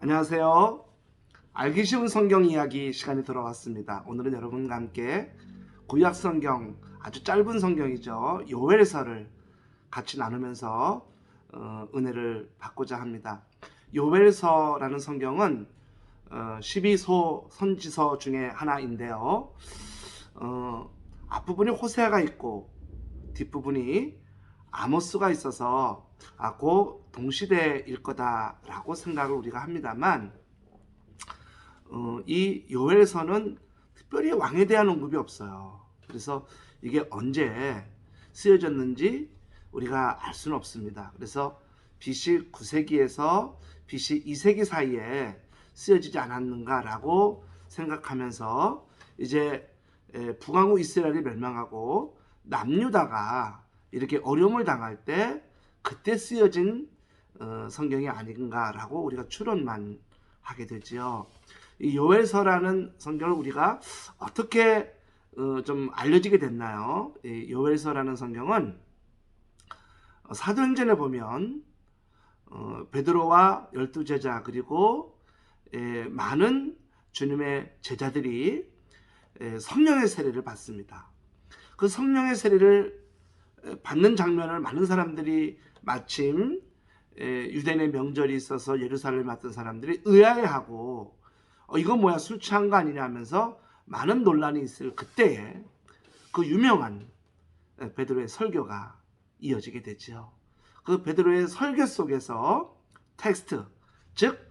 안녕하세요. 알기 쉬운 성경 이야기 시간이 돌아왔습니다. 오늘은 여러분과 함께 구약 성경, 아주 짧은 성경이죠. 요엘서를 같이 나누면서 은혜를 받고자 합니다. 요엘서라는 성경은 12소 선지서 중에 하나인데요. 앞부분이 호세아가 있고 뒷부분이 아모스가 있어서 그 동시대일 거다라고 생각을 우리가 합니다만 이 요엘서는 특별히 왕에 대한 언급이 없어요. 그래서 이게 언제 쓰여졌는지 우리가 알 수는 없습니다. 그래서 BC 9세기에서 BC 2세기 사이에 쓰여지지 않았는가라고 생각하면서 이제 북왕국 이스라엘이 멸망하고 남유다가 이렇게 어려움을 당할 때 그때 쓰여진 성경이 아닌가라고 우리가 추론만 하게 되지요. 이 요엘서라는 성경을 우리가 어떻게 좀 알려지게 됐나요? 이 요엘서라는 성경은 사도행전에 보면 베드로와 12제자 그리고 많은 주님의 제자들이 성령의 세례를 받습니다. 그 성령의 세례를 받는 장면을 많은 사람들이 마침 유대인의 명절이 있어서 예루살렘에 왔던 사람들이 의아해하고 이건 뭐야 술 취한 거 아니냐 하면서 많은 논란이 있을 그때에 그 유명한 베드로의 설교가 이어지게 되죠. 그 베드로의 설교 속에서 텍스트, 즉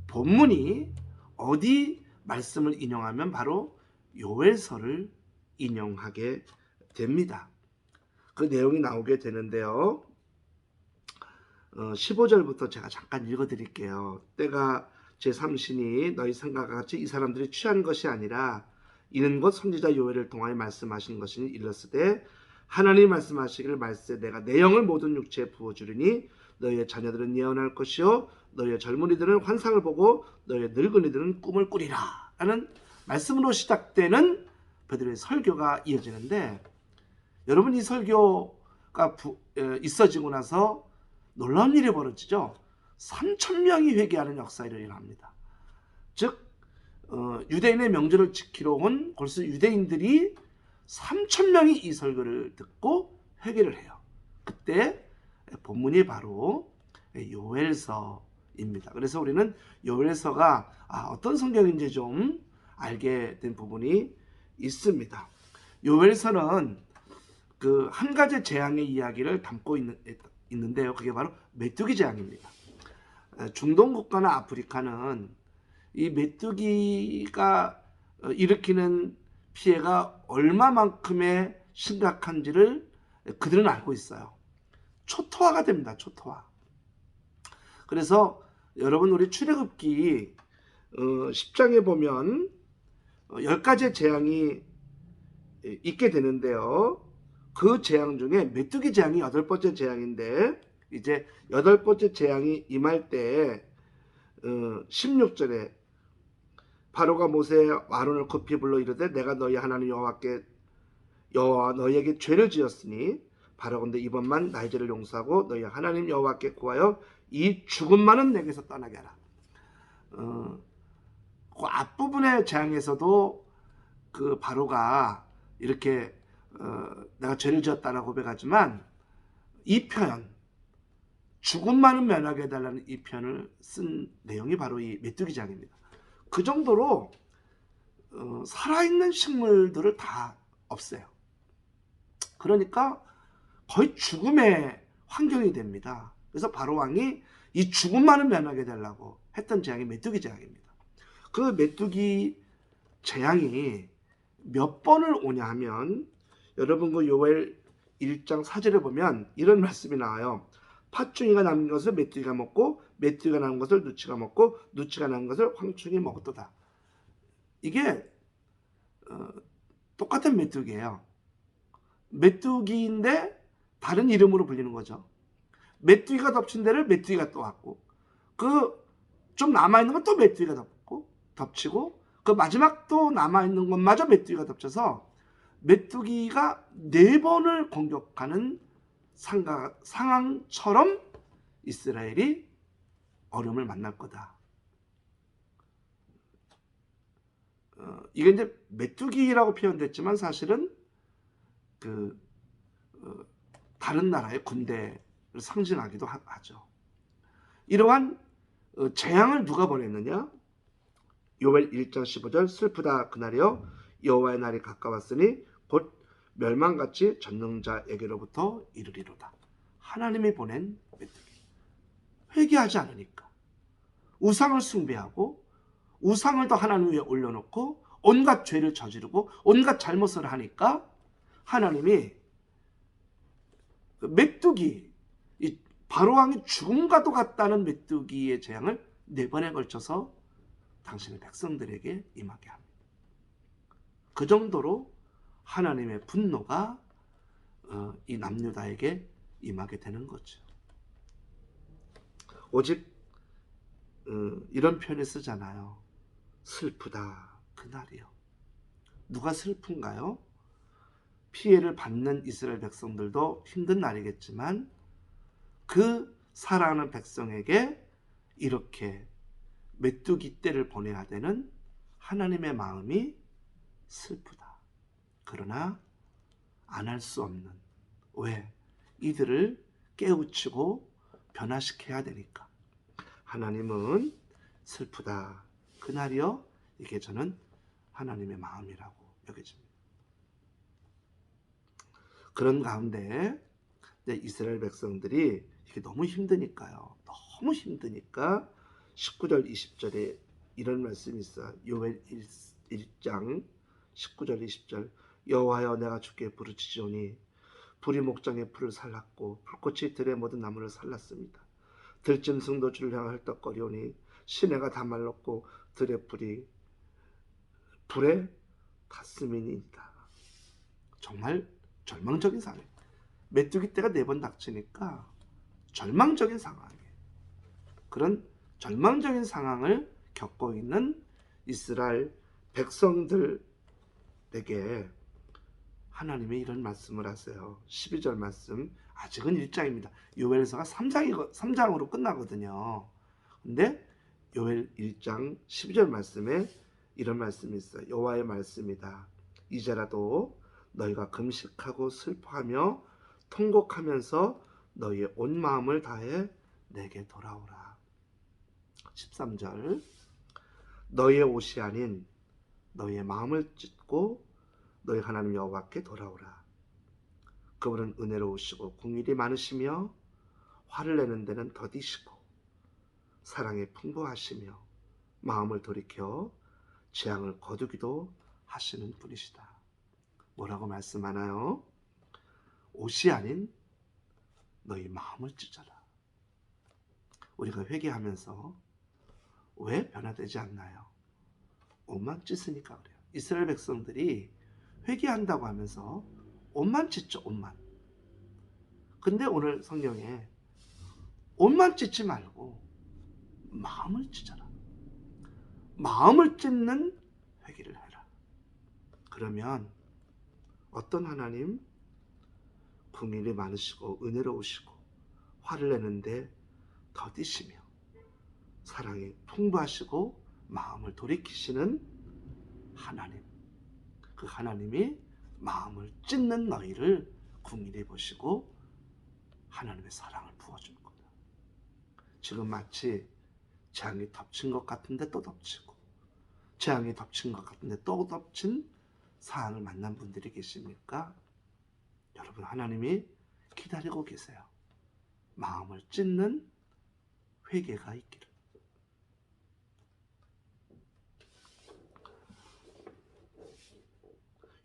본문이 어디 말씀을 인용하면 바로 요엘서를 인용하게 됩니다. 그 내용이 나오게 되는데요. 15절부터 제가 잠깐 읽어드릴게요. 때가 제3신이 너희 생각과 같이 이 사람들이 취한 것이 아니라 이는 곧 선지자 요엘을 통하여 말씀하신 것이니 일렀으되 하나님이 말씀하시기를 말세 내가 내 영을 모든 육체에 부어주리니 너희의 자녀들은 예언할 것이요 너희의 젊은이들은 환상을 보고 너희의 늙은이들은 꿈을 꾸리라 라는 말씀으로 시작되는 베드로의 설교가 이어지는데 여러분 이 설교가 있어지고 나서 놀라운 일이 벌어지죠. 3,000명이 회개하는 역사를 일어납니다. 즉 유대인의 명절을 지키러 온 골수 유대인들이 3,000명이 이 설교를 듣고 회개를 해요. 그때 본문이 바로 요엘서입니다. 그래서 우리는 요엘서가 어떤 성경인지 좀 알게 된 부분이 있습니다. 요엘서는 그 한 가지 재앙의 이야기를 담고 있는데요. 그게 바로 메뚜기 재앙입니다. 중동 국가나 아프리카는 이 메뚜기가 일으키는 피해가 얼마만큼의 심각한지를 그들은 알고 있어요. 초토화가 됩니다. 초토화. 그래서 여러분 우리 출애굽기 10장에 보면 10가지의 재앙이 있게 되는데요. 그 재앙 중에 메뚜기 재앙이 8번째 재앙인데 이제 8번째 재앙이 임할 때 16절에 바로가 모세와 아론을 급히 불러 이르되 내가 너희 하나님 여호와 너희에게 죄를 지었으니 바라건대 이번만 나의 죄를 용서하고 너희 하나님 여호와께 구하여 이 죽음만은 내게서 떠나게 하라. 그 앞부분의 재앙에서도 그 바로가 이렇게 내가 죄를 지었다라고 고백하지만 이 표현 죽음만은 면하게 해달라는 이 표현을 쓴 내용이 바로 이 메뚜기 재앙입니다. 그 정도로 살아있는 식물들을 다 없애요. 그러니까 거의 죽음의 환경이 됩니다. 그래서 바로 왕이 이 죽음만은 면하게 해달라고 했던 재앙이 메뚜기 재앙입니다. 그 메뚜기 재앙이 몇 번을 오냐 하면 여러분 그 요엘 1장 4절에 보면 이런 말씀이 나와요. 팥중이가 남은 것을 메뚜기가 먹고 메뚜기가 남은 것을 누치가 먹고 누치가 남은 것을 황충이 먹었도다. 이게 똑같은 메뚜기예요. 메뚜기인데 다른 이름으로 불리는 거죠. 메뚜기가 덮친 데를 메뚜기가 또 왔고 그 좀 남아있는 건 또 메뚜기가 덮치고 그 마지막 또 남아있는 것마저 메뚜기가 덮쳐서 메뚜기가 4번을 공격하는 상황처럼 이스라엘이 어려움을 만날 거다. 이게 이제 메뚜기라고 표현됐지만 사실은 그 다른 나라의 군대를 상징하기도 하죠. 이러한 재앙을 누가 보냈느냐? 요엘 1장 15절 슬프다 그날이여 여호와의 날이 가까웠으니 곧 멸망같이 전능자에게로부터 이르리로다. 하나님이 보낸 메뚜기. 회개하지 않으니까 우상을 숭배하고 우상을 더 하나님 위에 올려놓고 온갖 죄를 저지르고 온갖 잘못을 하니까 하나님이 메뚜기, 이 바로왕이 죽음과도 같다는 메뚜기의 재앙을 4번에 걸쳐서 당신의 백성들에게 임하게 합니다. 그 정도로 하나님의 분노가 이 남유다에게 임하게 되는 거죠. 오직 이런 표현을 쓰잖아요. 슬프다 그날이요. 누가 슬픈가요? 피해를 받는 이스라엘 백성들도 힘든 날이겠지만 그 사랑하는 백성에게 이렇게 메뚜기 떼를 보내야 되는 하나님의 마음이 슬프다. 그러나 안 할 수 없는, 왜? 이들을 깨우치고 변화시켜야 되니까. 하나님은 슬프다 그날이요. 이게 저는 하나님의 마음이라고 여겨집니다. 그런 가운데 이스라엘 백성들이 이게 너무 힘드니까요. 너무 힘드니까 19절 20절에 이런 말씀이 있어요. 요엘 1장 19절 20절 여호와여 내가 주께 부르짖으오니 불이 목장의 풀을 살랐고 불꽃이 들의 모든 나무를 살랐습니다. 들짐승도 주를 향하여 헐떡거리오니 시내가 다 말랐고 들의 불이 불에 탔음이니이다. 정말 절망적인 상황. 메뚜기 떼가 4번 닥치니까 절망적인 상황이에요. 그런 절망적인 상황을 겪고 있는 이스라엘 백성들에게 하나님이 이런 말씀을 하세요. 12절 말씀. 아직은 1장입니다. 요엘서가 3장으로 끝나거든요. 근데 요엘 1장 12절 말씀에 이런 말씀이 있어요. 여호와의 말씀이다. 이제라도 너희가 금식하고 슬퍼하며 통곡하면서 너희의 온 마음을 다해 내게 돌아오라. 13절 너희의 옷이 아닌 너희의 마음을 찢고 너희 하나님 여호와께 돌아오라. 그분은 은혜로우시고 긍휼이 많으시며 화를 내는 데는 더디시고 사랑에 풍부하시며 마음을 돌이켜 재앙을 거두기도 하시는 분이시다. 뭐라고 말씀하나요? 옷이 아닌 너희 마음을 찢어라. 우리가 회개하면서 왜 변화되지 않나요? 옷만 찢으니까 그래요. 이스라엘 백성들이 회개한다고 하면서 옷만 찢죠. 옷만. 근데 오늘 성경에 옷만 찢지 말고 마음을 찢어라. 마음을 찢는 회개를 해라. 그러면 어떤 하나님? 긍휼이 많으시고 은혜로우시고 화를 내는데 더디시며 사랑이 풍부하시고 마음을 돌이키시는 하나님. 그 하나님이 마음을 찢는 너희를 긍휼히 보시고 하나님의 사랑을 부어주는 거다. 지금 마치 재앙이 덮친 것 같은데 또 덮치고 재앙이 덮친 것 같은데 또 덮친 사항을 만난 분들이 계십니까? 여러분, 하나님이 기다리고 계세요. 마음을 찢는 회개가 있기를.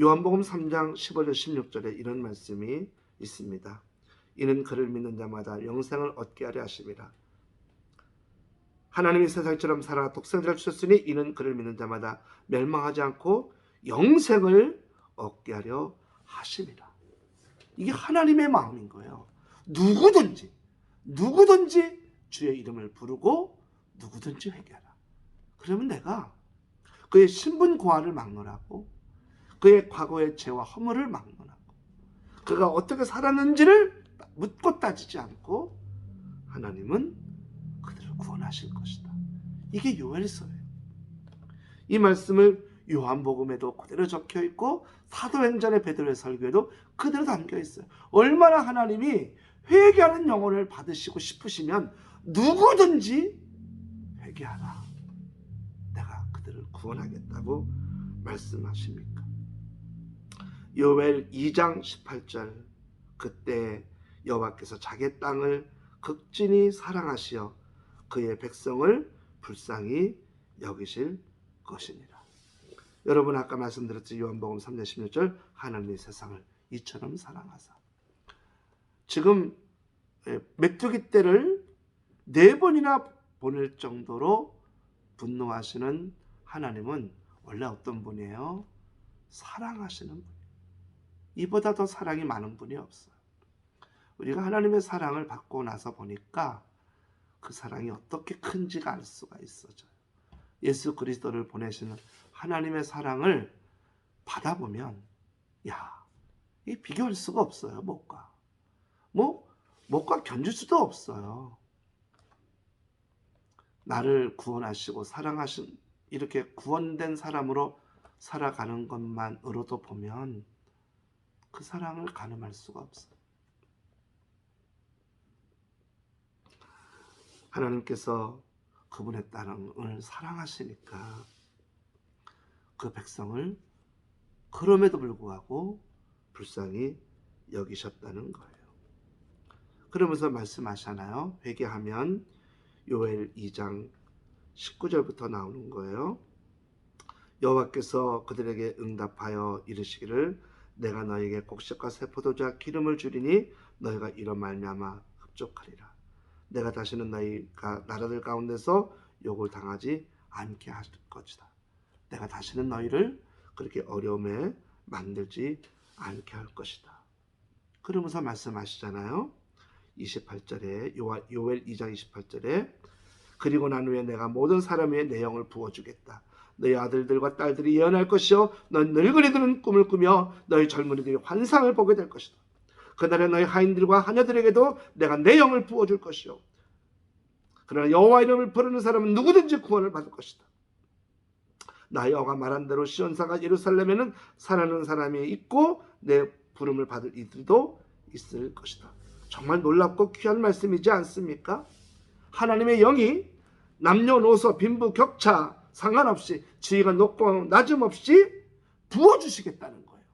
요한복음 3장 15절 16절에 이런 말씀이 있습니다. 이는 그를 믿는 자마다 영생을 얻게 하려 하심이라. 하나님이 세상처럼 살아 독생자를 주셨으니 이는 그를 믿는 자마다 멸망하지 않고 영생을 얻게 하려 하심이라. 이게 하나님의 마음인 거예요. 누구든지 주의 이름을 부르고 누구든지 회개하라. 그러면 내가 그의 신분 고하를 막론하고 그의 과거의 죄와 허물을 막론하고 그가 어떻게 살았는지를 묻고 따지지 않고 하나님은 그들을 구원하실 것이다. 이게 요엘서예요. 이 말씀을 요한복음에도 그대로 적혀 있고 사도행전의 베드로의 설교에도 그대로 담겨 있어요. 얼마나 하나님이 회개하는 영혼을 받으시고 싶으시면 누구든지 회개하라, 내가 그들을 구원하겠다고 말씀하십니까? 요엘 2장 18절, 그때 여호와께서 자기 땅을 극진히 사랑하시어 그의 백성을 불쌍히 여기실 것이니라. 여러분 아까 말씀드렸죠. 요한복음 3장 16절, 하나님이 세상을 이처럼 사랑하사. 지금 메뚜기 떼를 4번이나 보낼 정도로 분노하시는 하나님은 원래 어떤 분이에요? 사랑하시는 분이에요. 이보다 더 사랑이 많은 분이 없어요. 우리가 하나님의 사랑을 받고 나서 보니까 그 사랑이 어떻게 큰지가 알 수가 있어져요. 예수 그리스도를 보내시는 하나님의 사랑을 받아보면 이 비교할 수가 없어요. 못과 견줄 수도 없어요. 나를 구원하시고 사랑하신, 이렇게 구원된 사람으로 살아가는 것만으로도 보면 그 사랑을 가늠할 수가 없어요. 하나님께서 그분의 땅을 사랑하시니까 그 백성을 그럼에도 불구하고 불쌍히 여기셨다는 거예요. 그러면서 말씀하시나요? 회개하면 요엘 2장 19절부터 나오는 거예요. 여호와께서 그들에게 응답하여 이르시기를 내가 너에게 곡식과 새 포도주와 기름을 주리니 너희가 이런 말미암아 흡족하리라. 내가 다시는 너희가 나라들 가운데서 욕을 당하지 않게 할 것이다. 내가 다시는 너희를 그렇게 어려움에 만들지 않게 할 것이다. 그러면서 말씀하시잖아요. 28절에 요엘 2장 28절에 그리고 난 후에 내가 모든 사람 위에 내 영을 부어주겠다. 너희 아들들과 딸들이 예언할 것이요 너희 늙은이들은 꿈을 꾸며 너희 젊은이들이 환상을 보게 될 것이다. 그날에 너희 하인들과 하녀들에게도 내가 내 영을 부어줄 것이요 그러나 여호와 이름을 부르는 사람은 누구든지 구원을 받을 것이다. 나 여호와가 말한 대로 시온산과 예루살렘에는 살아있는 사람이 있고 내 부름을 받을 이들도 있을 것이다. 정말 놀랍고 귀한 말씀이지 않습니까? 하나님의 영이 남녀노소 빈부격차 상관없이 지위가 높고 낮음 없이 부어주시겠다는 거예요.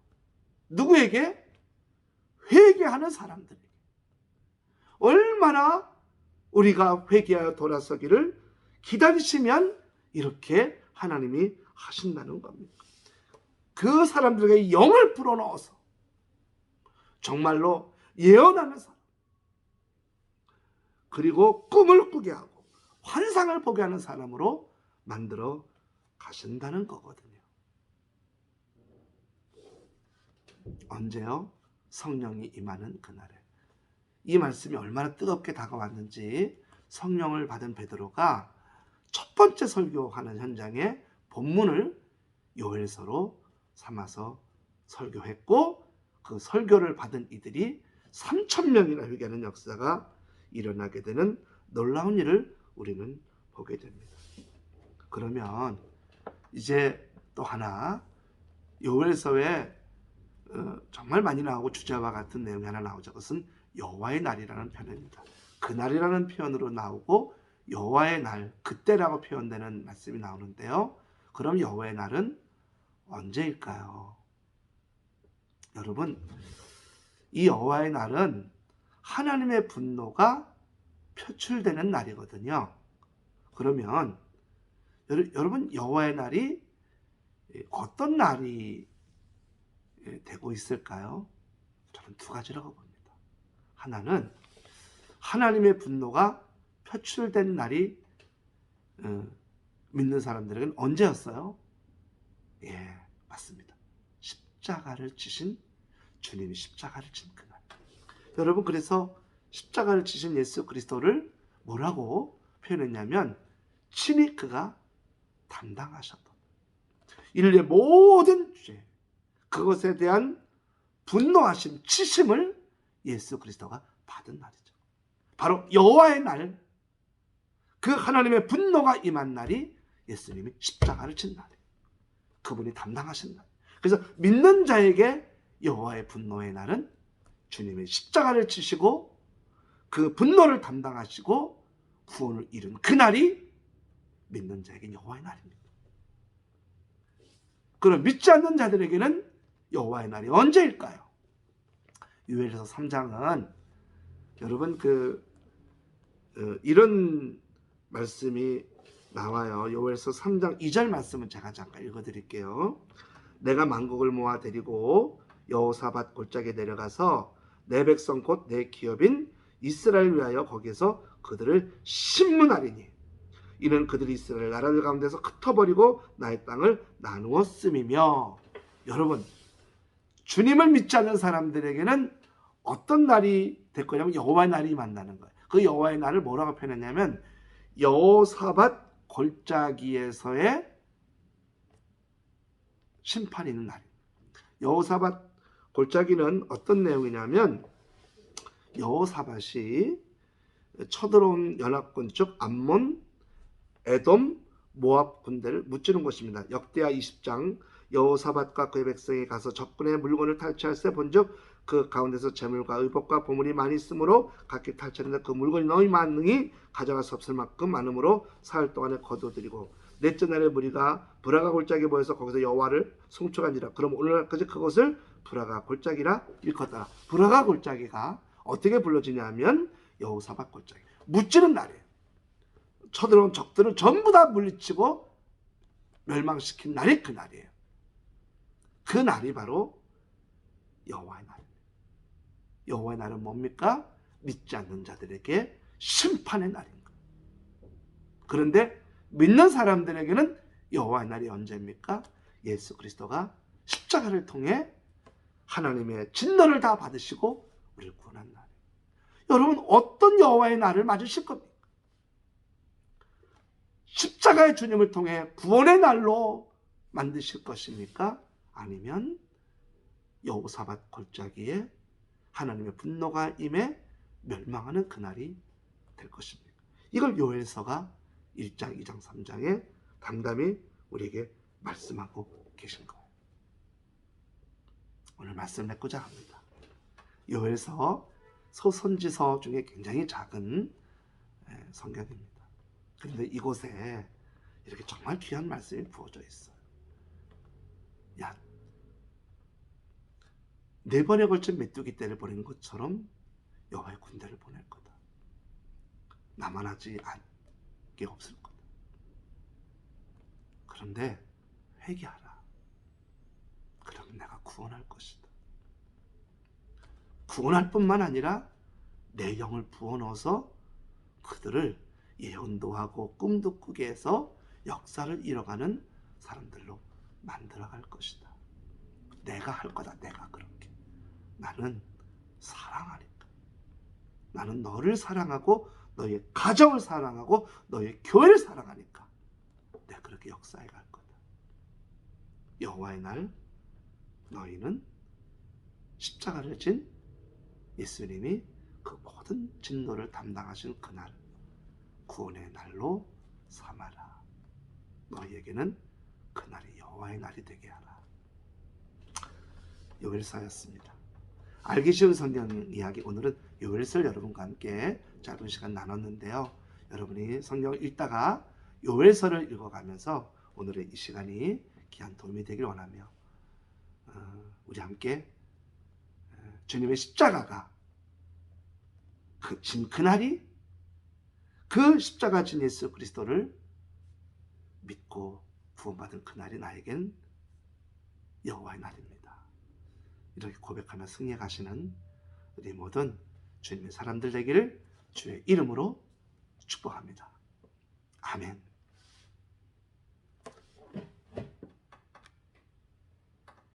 누구에게? 회개하는 사람들에게. 얼마나 우리가 회개하여 돌아서기를 기다리시면 이렇게 하나님이 하신다는 겁니다. 그 사람들에게 영을 불어넣어서 정말로 예언하는 사람, 그리고 꿈을 꾸게 하고 환상을 보게 하는 사람으로 만들어 가신다는 거거든요. 언제요? 성령이 임하는 그날에. 이 말씀이 얼마나 뜨겁게 다가왔는지 성령을 받은 베드로가 첫 번째 설교하는 현장에 본문을 요엘서로 삼아서 설교했고 그 설교를 받은 이들이 3,000명이나 회개하는 역사가 일어나게 되는 놀라운 일을 우리는 보게 됩니다. 그러면 이제 또 하나 요엘서에 정말 많이 나오고 주제와 같은 내용이 하나 나오죠. 그것은 여호와의 날이라는 표현입니다. 그날이라는 표현으로 나오고 여호와의 날, 그때라고 표현되는 말씀이 나오는데요. 그럼 여호와의 날은 언제일까요? 여러분, 이 여호와의 날은 하나님의 분노가 표출되는 날이거든요. 그러면 여러분, 여호와의 날이 어떤 날이 되고 있을까요? 저는 두 가지라고 봅니다. 하나는 하나님의 분노가 표출된 날이 믿는 사람들에게는 언제였어요? 예, 맞습니다. 십자가를 지신 주님이 십자가를 진 그날. 여러분, 그래서 십자가를 지신 예수 그리스도를 뭐라고 표현했냐면 친히 그가 담당하셨던 인류의 모든 죄, 그것에 대한 분노하심, 치심을 예수 그리스도가 받은 날이죠. 바로 여호와의 날, 그 하나님의 분노가 임한 날이 예수님이 십자가를 진 날이에요. 그분이 담당하신다. 그래서 믿는 자에게 여호와의 분노의 날은 주님의 십자가를 치시고 그 분노를 담당하시고 구원을 이룬 그날이 믿는 자에게 여호와의 날입니다. 그럼 믿지 않는 자들에게는 여호와의 날이 언제일까요? 요엘서 3장은 여러분 이런 말씀이 나와요. 요엘서 3장 2절 말씀은 제가 잠깐 읽어드릴게요. 내가 만국을 모아 데리고 여호사밧 골짜기에 내려가서 내 백성 곧 내 기업인 이스라엘 위하여 거기에서 그들을 심문하리니 이는 그들이 이스라엘 나라들 가운데서 흩어버리고 나의 땅을 나누었음이며. 여러분, 주님을 믿지 않는 사람들에게는 어떤 날이 될 거냐면 여호와의 날이 만나는 거예요. 그 여호와의 날을 뭐라고 표현했냐면 여호사밧 골짜기에서의 심판이 있는 날입니다. 여호사밧 골짜기는 어떤 내용이냐면 여호사밧이 쳐들어온 연합군 쪽 암몬, 에돔, 모압 군대를 무찌른 것입니다. 역대하 20장 여호사밧과 그의 백성이 가서 적군의 물건을 탈취할세 본즉 그 가운데서 재물과 의복과 보물이 많이 있으므로 각기 탈취했는데 그 물건이 너무 많으니 가져갈 수 없을 만큼 많으므로 사흘 동안에 거두어들이고 넷째 날에 무리가 브라가 골짜기에 모여서 거기서 여호와를 송축한지라. 그럼 오늘날까지 그것을 브라가 골짜기라 일컫더라. 브라가 골짜기가 어떻게 불러지냐면 여호사밧 골짜기, 무찌른 날이에요. 쳐들어온 적들은 전부 다 물리치고 멸망시킨 날이 그 날이에요. 그 날이 바로 여호와의 날입니다. 여호와의 날은 뭡니까? 믿지 않는 자들에게 심판의 날입니다. 그런데 믿는 사람들에게는 여호와의 날이 언제입니까? 예수 그리스도가 십자가를 통해 하나님의 진노를 다 받으시고 우리를 구원한 날. 여러분, 어떤 여호와의 날을 맞으실 겁니까? 십자가의 주님을 통해 구원의 날로 만드실 것입니까? 아니면 여호사밧 골짜기에 하나님의 분노가 임해 멸망하는 그날이 될 것입니까? 이걸 요엘서가 1장, 2장, 3장에 담담히 우리에게 말씀하고 계신 거예요. 오늘 말씀 맺고자 합니다. 요엘서 소선지서 중에 굉장히 작은 성경입니다. 그런데 이곳에 이렇게 정말 귀한 말씀이 부어져 있어요. 야, 4번에 걸친 메뚜기 떼를 보낸 것처럼 여호와의 군대를 보낼 거다. 나만 하지 않게 없을 거다. 그런데 회개하라. 그러면 내가 구원할 것이다. 구원할 뿐만 아니라 내 영을 부어넣어서 그들을 예언도 하고 꿈도 꾸게 해서 역사를 이뤄가는 사람들로 만들어갈 것이다. 내가 할 거다. 내가 그렇게. 나는 사랑하니까. 나는 너를 사랑하고 너의 가정을 사랑하고 너의 교회를 사랑하니까 내가 그렇게 역사해 갈 거다. 여호와의 날, 너희는 십자가를 진 예수님이 그 모든 진노를 담당하신 그날, 구원의 날로 삼아라. 너희에게는 그날이 여호와의 날이 되게 하라. 요엘서였습니다. 알기 쉬운 성경 이야기, 오늘은 요엘서를 여러분과 함께 짧은 시간 나눴는데요. 여러분이 성경을 읽다가 요엘서를 읽어가면서 오늘의 이 시간이 귀한 도움이 되길 원하며 우리 함께 주님의 십자가가 진 그날이, 그 십자가 진 예수 그리스도를 믿고 구원받은 그날이 나에겐 여호와의 날입니다. 이렇게 고백하며 승리해 가시는 우리 모든 주님의 사람들 되기를 주의 이름으로 축복합니다. 아멘.